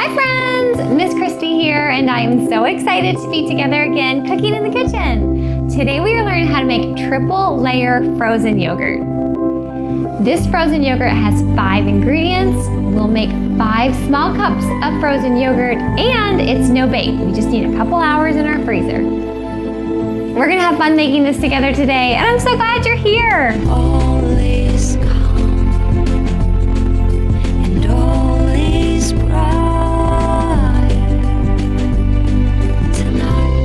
Hi friends, Miss Kristi here, and I am so excited to be together again cooking in the kitchen. Today we are learning how to make triple layer frozen yogurt. This frozen yogurt has 5 ingredients. We'll make 5 small cups of frozen yogurt, and it's no bake. We just need a couple hours in our freezer. We're gonna have fun making this together today, and I'm so glad you're here. All is calm and all is bright tonight.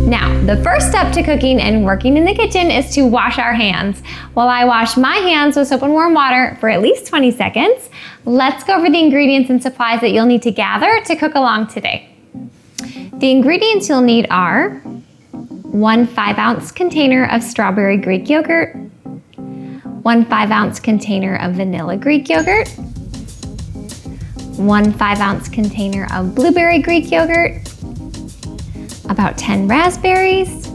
Now, the first step to cooking and working in the kitchen is to wash our hands. While I wash my hands with soap and warm water for at least 20 seconds, let's go over the ingredients and supplies that you'll need to gather to cook along today. The ingredients you'll need are 1 5-ounce container of strawberry Greek yogurt, 1 5-ounce container of vanilla Greek yogurt, 1 5-ounce container of blueberry Greek yogurt, about 10 raspberries,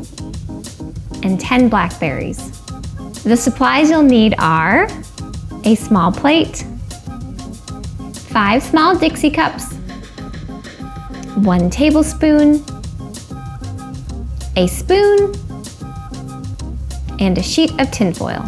and 10 blackberries. The supplies you'll need are a small plate, 5 small Dixie cups, 1 tablespoon, a spoon, and a sheet of tinfoil.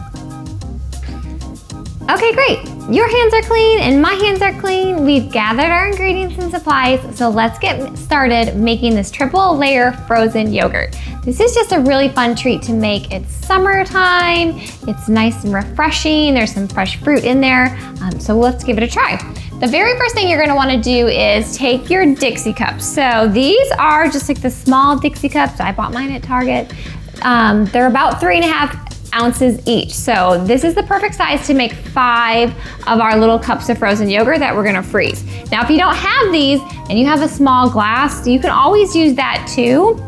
Okay, great. Your hands are clean and my hands are clean. We've gathered our ingredients and supplies, so let's get started making this triple layer frozen yogurt. This is just a really fun treat to make. It's summertime, it's nice and refreshing. There's some fresh fruit in there, so let's give it a try. The very first thing you're gonna wanna do is take your Dixie cups. So these are just like the small Dixie cups. I bought mine at Target. They're about 3.5 ounces each. So this is the perfect size to make 5 of our little cups of frozen yogurt that we're gonna freeze. Now, if you don't have these and you have a small glass, you can always use that too.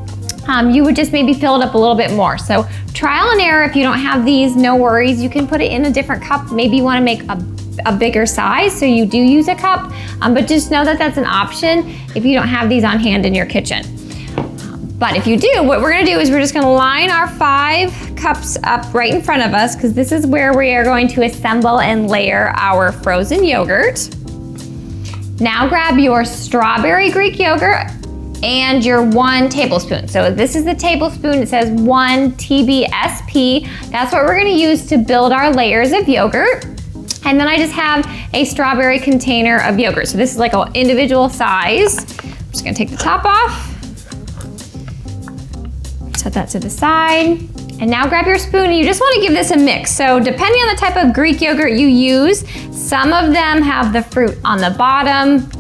You would just maybe fill it up a little bit more. So trial and error. If you don't have these, no worries. You can put it in a different cup. Maybe you wanna make a bigger size, so you do use a cup, but just know that that's an option if you don't have these on hand in your kitchen. But if you do, what we're gonna do is we're just gonna line our 5 cups up right in front of us, because this is where we are going to assemble and layer our frozen yogurt. Now grab your strawberry Greek yogurt and your 1 tablespoon. So this is the tablespoon, it says 1 TBSP. That's what we're gonna use to build our layers of yogurt. And then I just have a strawberry container of yogurt. So this is like an individual size. I'm just gonna take the top off. Set that to the side. And now grab your spoon, and you just wanna give this a mix. So depending on the type of Greek yogurt you use, some of them have the fruit on the bottom.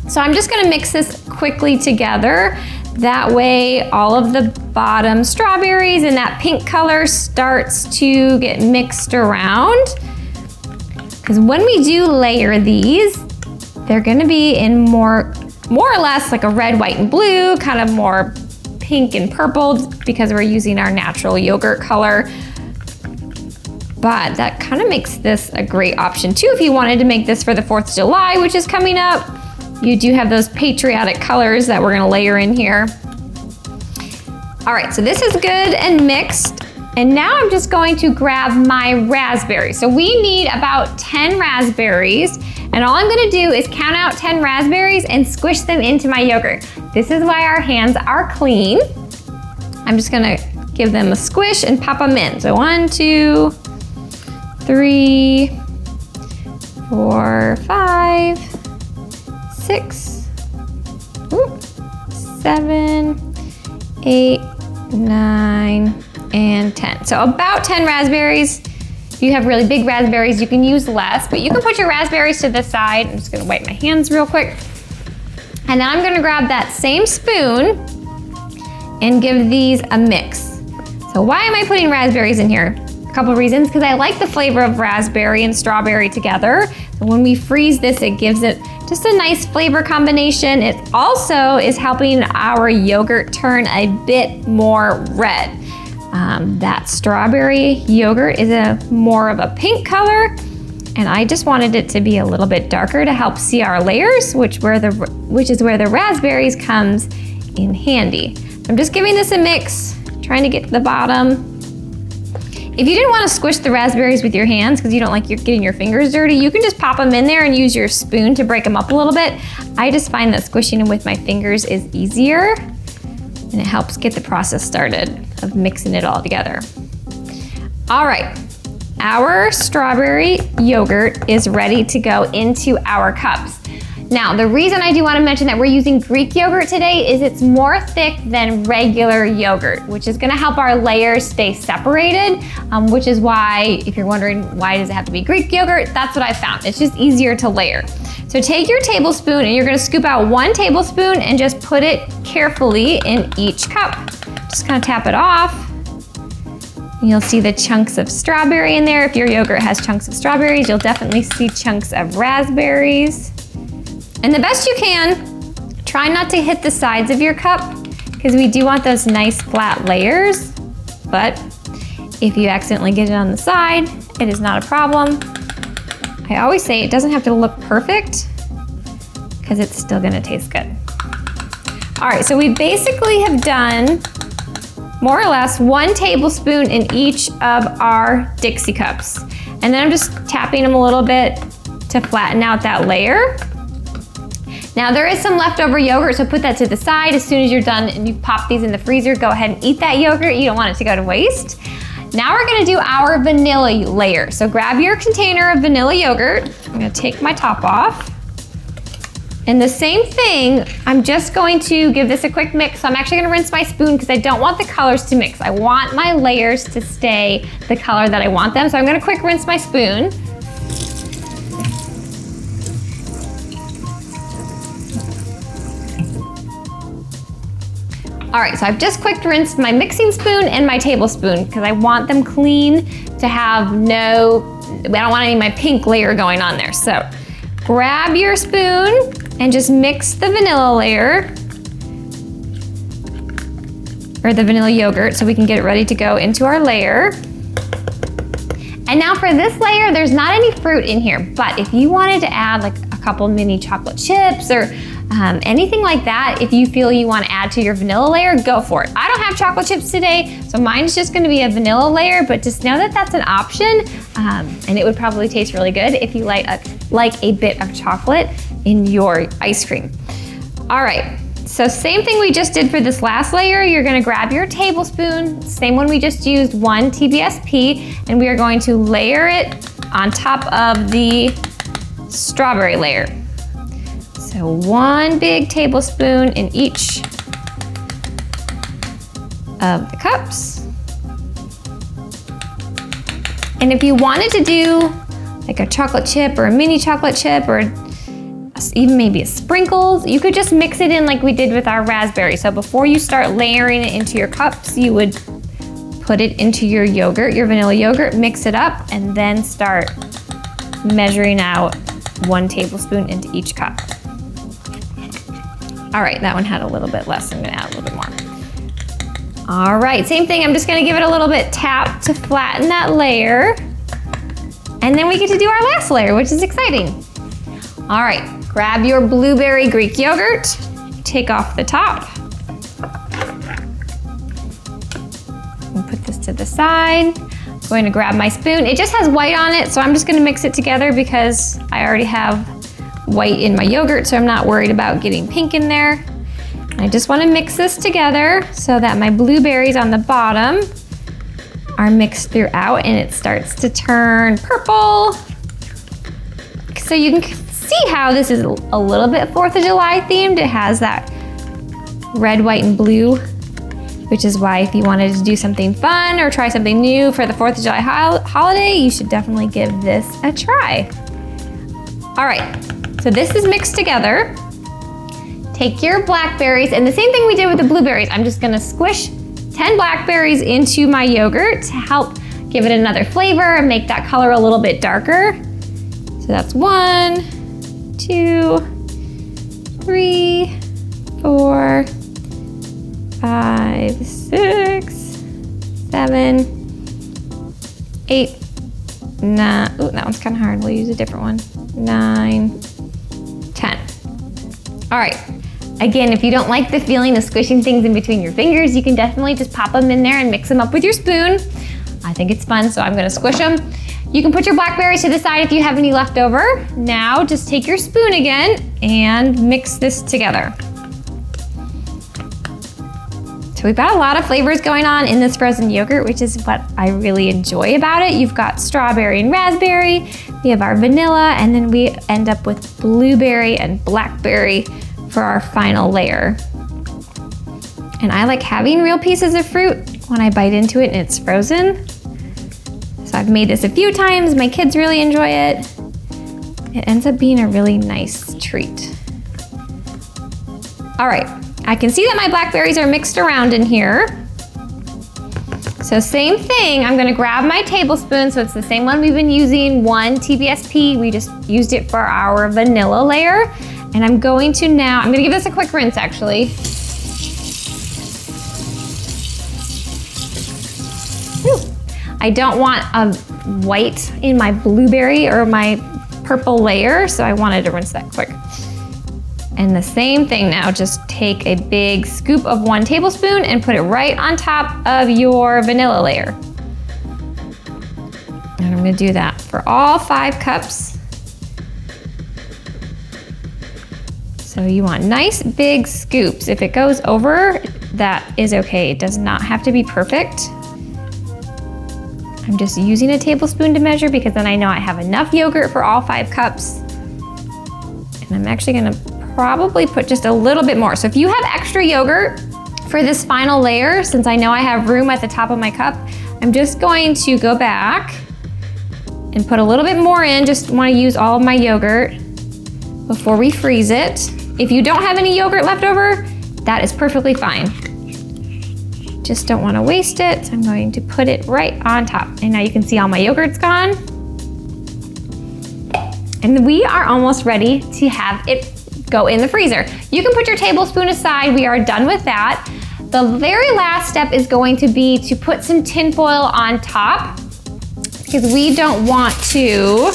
So I'm just gonna mix this quickly together. That way all of the bottom strawberries and that pink color starts to get mixed around. Because when we do layer these, they're gonna be in more or less like a red, white, and blue, kind of more pink and purple because we're using our natural yogurt color. But that kind of makes this a great option too if you wanted to make this for the 4th of July, which is coming up. You do have those patriotic colors that we're gonna layer in here. All right, so this is good and mixed. And now I'm just going to grab my raspberries. So we need about 10 raspberries, and all I'm gonna do is count out 10 raspberries and squish them into my yogurt. This is why our hands are clean. I'm just gonna give them a squish and pop them in. So 1, 2, 3, 4, 5, 6, 7, 8, 9, and 10. So about 10 raspberries. If you have really big raspberries, you can use less, but you can put your raspberries to the side. I'm just gonna wipe my hands real quick. And then I'm gonna grab that same spoon and give these a mix. So why am I putting raspberries in here? A couple reasons, because I like the flavor of raspberry and strawberry together. So when we freeze this, it gives it just a nice flavor combination. It also is helping our yogurt turn a bit more red. That strawberry yogurt is more of a pink color, and I just wanted it to be a little bit darker to help see our layers, which is where the raspberries comes in handy. I'm just giving this a mix, trying to get to the bottom. If you didn't want to squish the raspberries with your hands because you don't like getting your fingers dirty, you can just pop them in there and use your spoon to break them up a little bit. I just find that squishing them with my fingers is easier, and it helps get the process started of mixing it all together. All right, our strawberry yogurt is ready to go into our cups. Now, the reason I do want to mention that we're using Greek yogurt today is it's more thick than regular yogurt, which is going to help our layers stay separated, which is why, if you're wondering why does it have to be Greek yogurt, that's what I found. It's just easier to layer. So take your tablespoon and you're going to scoop out 1 tablespoon and just put it carefully in each cup. Just kind of tap it off. You'll see the chunks of strawberry in there. If your yogurt has chunks of strawberries, you'll definitely see chunks of raspberries. And the best you can, try not to hit the sides of your cup because we do want those nice flat layers. But if you accidentally get it on the side, it is not a problem. I always say it doesn't have to look perfect because it's still gonna taste good. All right, so we basically have done more or less 1 tablespoon in each of our Dixie cups. And then I'm just tapping them a little bit to flatten out that layer. Now there is some leftover yogurt, so put that to the side. As soon as you're done and you've popped these in the freezer, go ahead and eat that yogurt. You don't want it to go to waste. Now we're gonna do our vanilla layer. So grab your container of vanilla yogurt. I'm gonna take my top off. And the same thing, I'm just going to give this a quick mix. So I'm actually gonna rinse my spoon because I don't want the colors to mix. I want my layers to stay the color that I want them. So I'm gonna quick rinse my spoon. All right, so I've just quick rinsed my mixing spoon and my tablespoon because I want them clean to have I don't want any of my pink layer going on there. So grab your spoon and just mix the vanilla layer, or the vanilla yogurt, so we can get it ready to go into our layer. And now for this layer, there's not any fruit in here, but if you wanted to add like a couple mini chocolate chips or anything like that, if you feel you want to add to your vanilla layer, go for it. I don't have chocolate chips today, so mine's just going to be a vanilla layer, but just know that that's an option, and it would probably taste really good if you like a bit of chocolate in your ice cream. All right, so same thing we just did for this last layer. You're going to grab your tablespoon, same one we just used, 1 TBSP, and we are going to layer it on top of the strawberry layer. So 1 big tablespoon in each of the cups. And if you wanted to do like a chocolate chip or a mini chocolate chip or even maybe a sprinkles, you could just mix it in like we did with our raspberry. So before you start layering it into your cups, you would put it into your yogurt, your vanilla yogurt, mix it up, and then start measuring out 1 tablespoon into each cup. All right, that one had a little bit less. I'm gonna add a little bit more. All right, same thing. I'm just gonna give it a little bit tap to flatten that layer. And then we get to do our last layer, which is exciting. All right, grab your blueberry Greek yogurt, take off the top. And put this to the side. I'm going to grab my spoon. It just has white on it, so I'm just gonna mix it together because I already have white in my yogurt, so I'm not worried about getting pink in there. I just want to mix this together so that my blueberries on the bottom are mixed throughout and it starts to turn purple. So you can see how this is a little bit 4th of July themed. It has that red, white, and blue, which is why if you wanted to do something fun or try something new for the 4th of July holiday, you should definitely give this a try. All right. So this is mixed together. Take your blackberries, and the same thing we did with the blueberries. I'm just gonna squish 10 blackberries into my yogurt to help give it another flavor and make that color a little bit darker. So that's 1, 2, 3, 4, 5, 6, 7, 8, 9. Ooh, that one's kind of hard. We'll use a different one. 9, 10. All right. Again, if you don't like the feeling of squishing things in between your fingers, you can definitely just pop them in there and mix them up with your spoon. I think it's fun, so I'm gonna squish them. You can put your blackberries to the side if you have any left over. Now just take your spoon again and mix this together. So we've got a lot of flavors going on in this frozen yogurt, which is what I really enjoy about it. You've got strawberry and raspberry, we have our vanilla, and then we end up with blueberry and blackberry for our final layer. And I like having real pieces of fruit when I bite into it and it's frozen. So I've made this a few times, my kids really enjoy it. It ends up being a really nice treat. All right, I can see that my blackberries are mixed around in here. So same thing, I'm gonna grab my tablespoon, so it's the same one we've been using, 1 TBSP. We just used it for our vanilla layer. And I'm going to now, I'm gonna give this a quick rinse actually. Whew. I don't want a white in my blueberry or my purple layer, so I wanted to rinse that quick. And the same thing now, just take a big scoop of 1 tablespoon and put it right on top of your vanilla layer. And I'm gonna do that for all 5 cups. So you want nice big scoops. If it goes over, that is okay. It does not have to be perfect. I'm just using a tablespoon to measure because then I know I have enough yogurt for all 5 cups. And I'm actually gonna probably put just a little bit more. So if you have extra yogurt for this final layer, since I know I have room at the top of my cup, I'm just going to go back and put a little bit more in. Just wanna use all of my yogurt before we freeze it. If you don't have any yogurt left over, that is perfectly fine. Just don't want to waste it, so I'm going to put it right on top. And now you can see all my yogurt's gone. And we are almost ready to have it go in the freezer. You can put your tablespoon aside, we are done with that. The very last step is going to be to put some tinfoil on top because we don't want to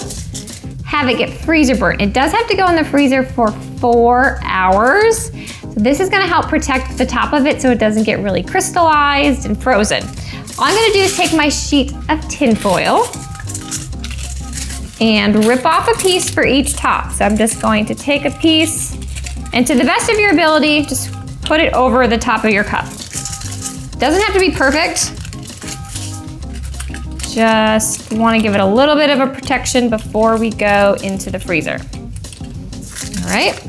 have it get freezer burnt. It does have to go in the freezer for 4 hours. So this is gonna help protect the top of it so it doesn't get really crystallized and frozen. All I'm gonna do is take my sheet of tinfoil and rip off a piece for each top. So I'm just going to take a piece and to the best of your ability, just put it over the top of your cup. Doesn't have to be perfect. Just wanna give it a little bit of a protection before we go into the freezer. All right.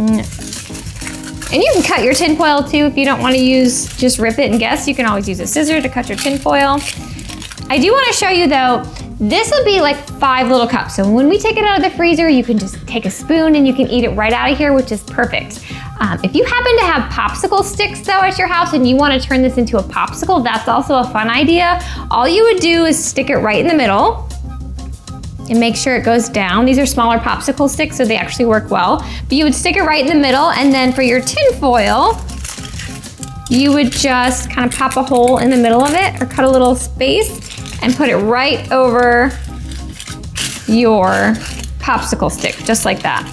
And you can cut your tinfoil too if you don't want to use, just rip it and guess. You can always use a scissor to cut your tinfoil. I do want to show you though, this will be like 5 little cups. So when we take it out of the freezer, you can just take a spoon and you can eat it right out of here, which is perfect. If you happen to have popsicle sticks though at your house and you want to turn this into a popsicle, that's also a fun idea. All you would do is stick it right in the middle and make sure it goes down. These are smaller popsicle sticks, so they actually work well. But you would stick it right in the middle, and then for your tin foil, you would just kind of pop a hole in the middle of it or cut a little space and put it right over your popsicle stick, just like that.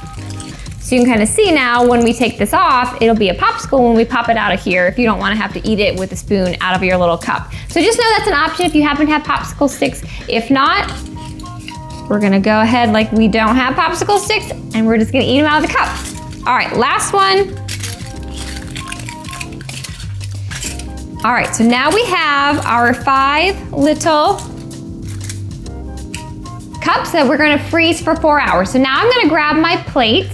So you can kind of see now when we take this off, it'll be a popsicle when we pop it out of here if you don't want to have to eat it with a spoon out of your little cup. So just know that's an option if you happen to have popsicle sticks. If not, we're gonna go ahead like we don't have popsicle sticks and we're just gonna eat them out of the cup. All right, last one. All right, so now we have our 5 little cups that we're gonna freeze for 4 hours. So now I'm gonna grab my plate.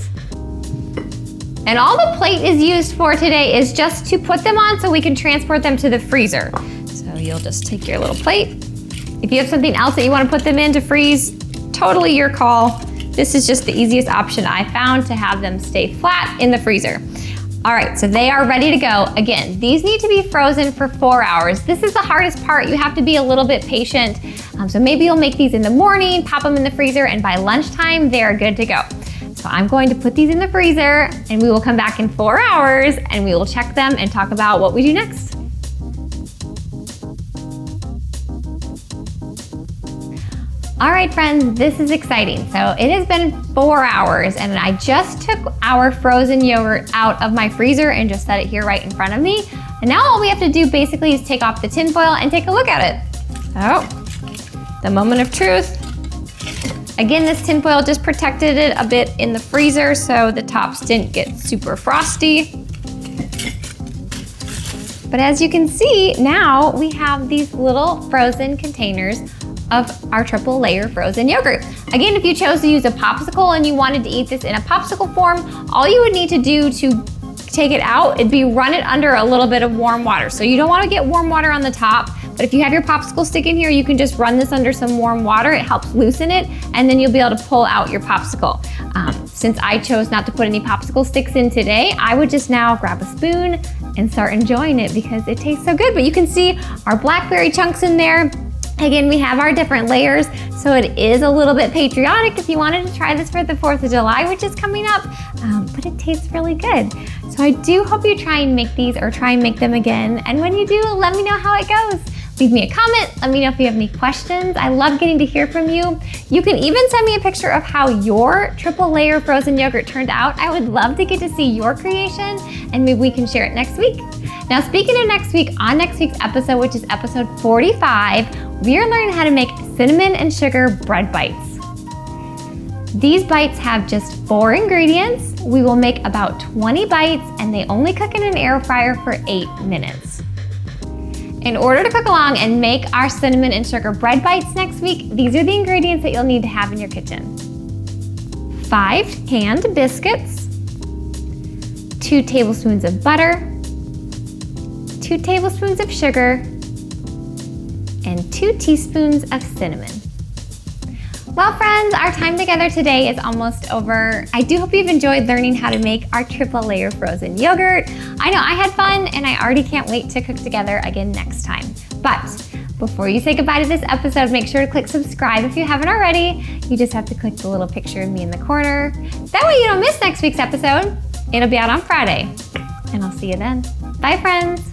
And all the plate is used for today is just to put them on so we can transport them to the freezer. So you'll just take your little plate. If you have something else that you wanna put them in to freeze, totally your call. This is just the easiest option I found to have them stay flat in the freezer. All right, so they are ready to go. Again, these need to be frozen for 4 hours. This is the hardest part. You have to be a little bit patient. So maybe you'll make these in the morning, pop them in the freezer, and by lunchtime, they are good to go. So I'm going to put these in the freezer and we will come back in 4 hours and we will check them and talk about what we do next. All right, friends, this is exciting. So it has been 4 hours and I just took our frozen yogurt out of my freezer and just set it here right in front of me. And now all we have to do basically is take off the tin foil and take a look at it. Oh, the moment of truth. Again, this tin foil just protected it a bit in the freezer so the tops didn't get super frosty. But as you can see, now we have these little frozen containers of our triple layer frozen yogurt. Again, if you chose to use a popsicle and you wanted to eat this in a popsicle form, all you would need to do to take it out, it'd be run it under a little bit of warm water. So you don't want to get warm water on the top, but if you have your popsicle stick in here, you can just run this under some warm water. It helps loosen it, and then you'll be able to pull out your popsicle. Since I chose not to put any popsicle sticks in today, I would just now grab a spoon and start enjoying it because it tastes so good. But you can see our blackberry chunks in there. Again, we have our different layers, so it is a little bit patriotic if you wanted to try this for the 4th of July, which is coming up, but it tastes really good. So I do hope you try and make these or try and make them again. And when you do, let me know how it goes. Leave me a comment, let me know if you have any questions. I love getting to hear from you. You can even send me a picture of how your triple layer frozen yogurt turned out. I would love to get to see your creation and maybe we can share it next week. Now, speaking of next week, on next week's episode, which is episode 45, we are learning how to make cinnamon and sugar bread bites. These bites have just 4 ingredients. We will make about 20 bites and they only cook in an air fryer for 8 minutes. In order to cook along and make our cinnamon and sugar bread bites next week, these are the ingredients that you'll need to have in your kitchen. 5 canned biscuits, 2 tablespoons of butter, 2 tablespoons of sugar, and 2 teaspoons of cinnamon. Well, friends, our time together today is almost over. I do hope you've enjoyed learning how to make our triple layer frozen yogurt. I know I had fun and I already can't wait to cook together again next time. But before you say goodbye to this episode, make sure to click subscribe if you haven't already. You just have to click the little picture of me in the corner. That way you don't miss next week's episode. It'll be out on Friday. And I'll see you then. Bye, friends.